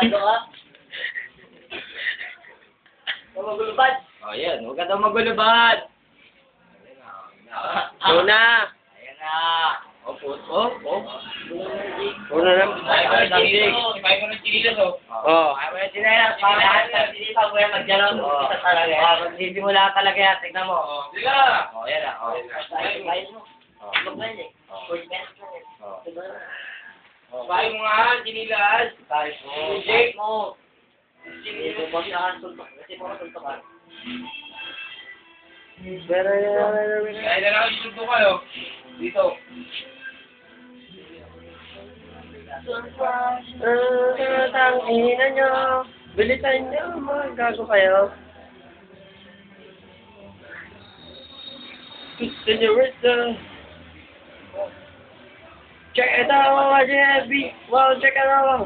Sigurado ka? Huwag magulubad. Oh, yan. Huwag ka daw magulubad. Una. Ayan na. Opo. Una lang. Ipay mo ng chinilas, oh. Oo. Ayaw mo yung sinelas. Hindi pa kuya magdalaw. Isa talaga. Magsisimula talaga yan. Tignan mo. Sige ka. Oh, yan na. Oh. Ayos mo. Huwag na yun eh. Full best mo eh. Ipay mo nga, chinilas. Ayos mo. Ayos mo. Dito po siya suntok. Kasi po suntokan. Kaya na lang yung suntok kayo. Dito. Tangina nyo. Bilisan nyo. Magago kayo. Gusto nyo ito. Check it out, JB. Well, check it out.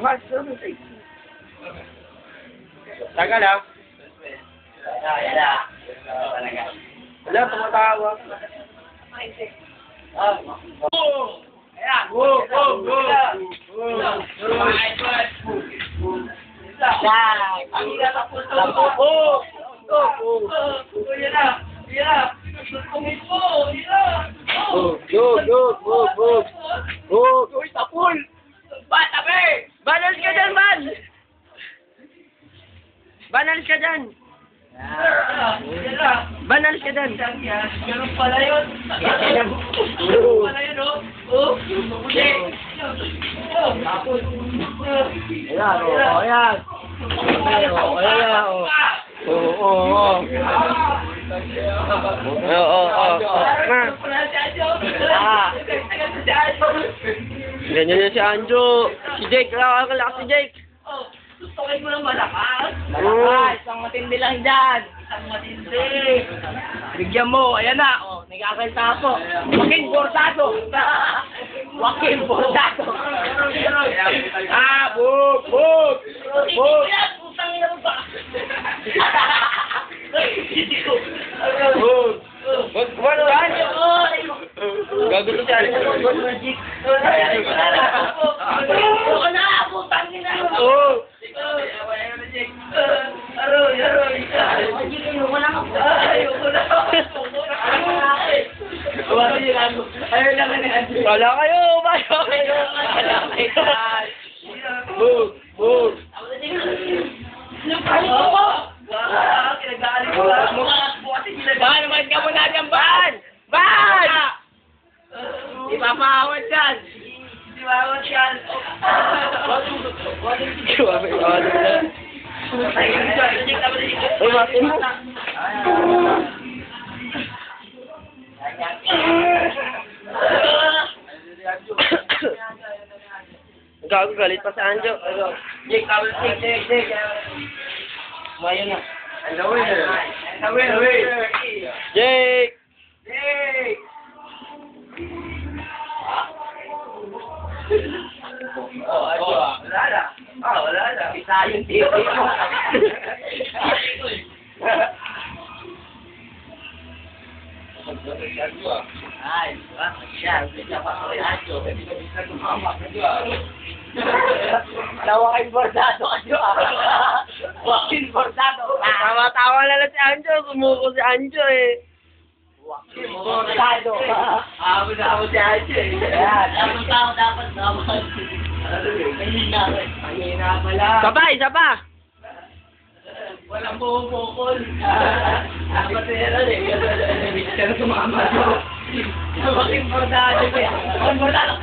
Taga lang. Yan. Wala, tumatawa. Go! Ayan. Go! Uy, tapul! Ban, tabi! Banalis ka dyan, Ban! Banalis ka dyan! Banalis ka dyan! Ganun pala yun! Ganun pala yun, oh! Oh! Tapul! Ayan, oh! Ayan! Ayan, oh! Oo. Ganyan na si Anjo. Si Jake, kalakas si Jake. Oh, tutukin mo ng malakas. Malakas, Isang matindi lang dyan. Isang matindi. Bigyan mo, ayan na. Oh, nagkakalta po. Joaquin Bordado. Joaquin Bordado. Bug! Bug! Putang ina mo ba? Bug! Kumano ba? Gagulo si Anjo. Magic. Ako na, putang ina mo. Oo. Aroy. Wala ka po. Ayoko na. Wala kayo! Bug! Ban, naman ka muna dyan, Ban! Ban! Ipapahawad yan! Uy, Martin mo! Gago, galit pa sa Anjo. Jake, Jake. Mayo na. Jake! Wala na. Isa yung TV mo. Ay, siya pa ko yan. Joaquin Bordado ka, Joaquin Bordado. Tawa-tawa na lang si Anjo. Sumuko si Anjo eh. Joaquin Bordado. Ako si Anjo eh. Yan, ang tao dapat naman. Mahina pala. Isa pa! Walang bumukol. Dapat meron eh. Pero sumama. Joaquin Bordado. Joaquin Bordado.